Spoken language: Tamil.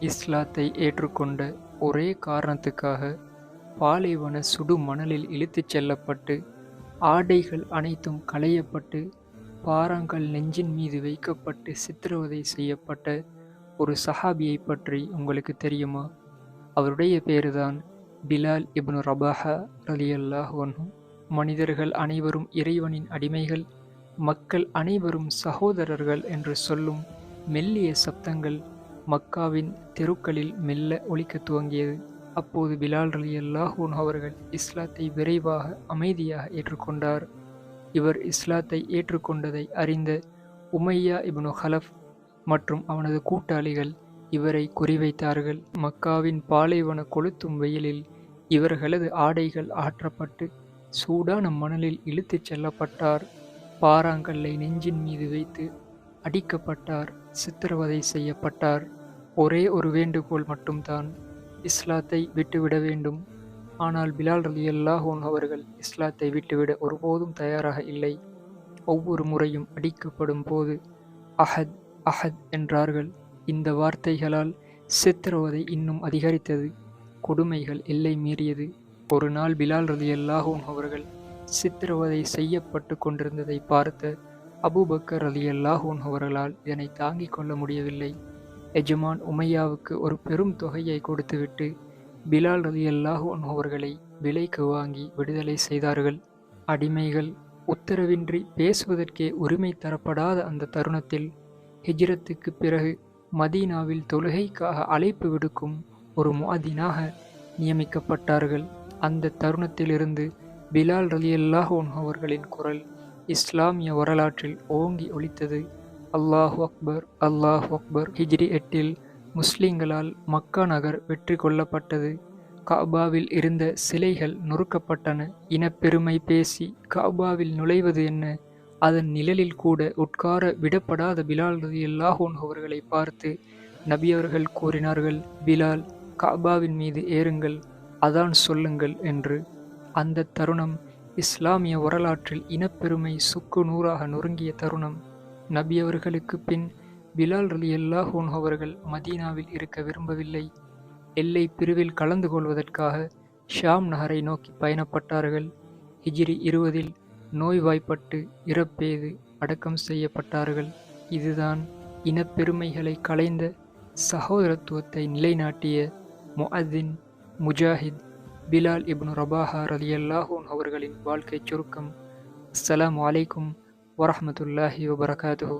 இஸ்லாத்தை ஏற்றுக்கொண்ட ஒரே காரணத்துக்காக பாலைவன சுடு மணலில் இழுத்துச் செல்லப்பட்டு ஆடைகள் அனைத்தும் களையப்பட்டு பாறாங்கல் நெஞ்சின் மீது வைக்கப்பட்டு சித்திரவதை செய்யப்பட்ட ஒரு சஹாபியை பற்றி உங்களுக்கு தெரியுமா? அவருடைய பேருதான் பிலால் இப்னு ரபாஹா ரலியல்லாஹு அன்ஹு. மனிதர்கள் அனைவரும் இறைவனின் அடிமைகள், மக்கள் அனைவரும் சகோதரர்கள் என்று சொல்லும் மெல்லிய சப்தங்கள் மக்காவின் தெருக்களில் மெல்ல ஒலிக்கத் துவங்கியது. அப்போது பிலால் ரலியல்லாஹு அன்ஹு அவர்கள் இஸ்லாத்தை விரைவாக அமைதியாக ஏற்றுக்கொண்டார். இவர் இஸ்லாத்தை ஏற்றுக்கொண்டதை அறிந்த உமையா இப்னு ஹலஃப் மற்றும் அவனது கூட்டாளிகள் இவரை குறிவைத்தார்கள். மக்காவின் பாலைவன கொளுத்தும் வெயிலில் இவர்களது ஆடைகள் ஆற்றப்பட்டு சூடான மணலில் இழுத்துச் செல்லப்பட்டார். பாறாங்கல்லை நெஞ்சின் மீது வைத்து அடிக்கப்பட்டார், சித்திரவதை செய்யப்பட்டார். ஒரே ஒரு வேண்டுகோள் மட்டும்தான், இஸ்லாத்தை விட்டுவிட வேண்டும். ஆனால் பிலால் ரலியல்லாஹு அன்ஹு அவர்கள் இஸ்லாத்தை விட்டுவிட ஒருபோதும் தயாராக இல்லை. ஒவ்வொரு முறையும் அடிக்கப்படும் போது அஹத் அஹத் என்றார்கள். இந்த வார்த்தைகளால் சித்திரவதை இன்னும் அதிகரித்தது. கொடுமைகள் எல்லை மீறியது. ஒரு நாள் பிலால் ரலியல்லாஹு அன்ஹு அவர்கள் சித்திரவதை செய்யப்பட்டு கொண்டிருந்ததை பார்த்த அபூபக்கர் ரலியல்லாஹு அன்ஹு அவர்களால் இதனை தாங்கிக் கொள்ள முடியவில்லை. எஜமான் உமையாவுக்கு ஒரு பெரும் தொகையை கொடுத்துவிட்டு பிலால் ரலியல்லாஹு அன்ஹு அவர்களை விலைக்கு வாங்கி விடுதலை செய்தார்கள். அடிமைகள் உத்தரவின்றி பேசுவதற்கே உரிமை தரப்படாத அந்த தருணத்தில் ஹிஜ்ரத்துக்கு பிறகு மதீனாவில் தொழுகைக்காக அழைப்பு விடுக்கும் ஒரு முஅத்தினாக நியமிக்கப்பட்டார்கள். அந்த தருணத்திலிருந்து பிலால் ரலியல்லாஹு அன்ஹு அவர்களின் குரல் இஸ்லாமிய வரலாற்றில் ஓங்கி ஒலித்தது. அல்லாஹு அக்பர், அல்லாஹு அக்பர். ஹிஜ்ரி 8 முஸ்லிம்களால் மக்கா நகர் வெற்றி கொள்ளப்பட்டது. கஅபாவில் இருந்த சிலைகள் நொறுக்கப்பட்டன. இனப்பெருமை பேசி கஅபாவில் நுழைவது என்ன? அதன் நிழலில் கூட உட்கார விடப்படாத பிலால் ரலியல்லாஹு அன்ஹு அவர்களை பார்த்து நபி அவர்கள் கூறினார்கள், பிலால், கஅபாவின் மீது ஏறுங்கள், அதான் சொல்லுங்கள் என்று. அந்த தருணம் இஸ்லாமிய வரலாற்றில் இனப்பெருமை சுக்கு நூறாக நொறுங்கிய தருணம். நபி அவர்களுக்கு பின் பிலால் ரலியல்லாஹு அன்ஹு அவர்கள் மதீனாவில் இருக்க விரும்பவில்லை. எல்லை பிரிவில் கலந்து கொள்வதற்காக ஷாம் நகரை நோக்கி பயணப்பட்டார்கள். ஹிஜ்ரி 20 நோய்வாய்ப்பட்டு இறப்பெய்து அடக்கம் செய்யப்பட்டார்கள். இதுதான் இனப்பெருமைகளை களைந்த சகோதரத்துவத்தை நிலைநாட்டிய முஅத்தின், முஜாஹித் பிலால் இப்னு ரபாஹா ரலியல்லாஹு அன்ஹு அவர்களின் வாழ்க்கைச் சுருக்கம். அஸ்ஸலாமு அலைக்கும் வரஹ்மத்துல்லாஹி வபரகாத்துஹு.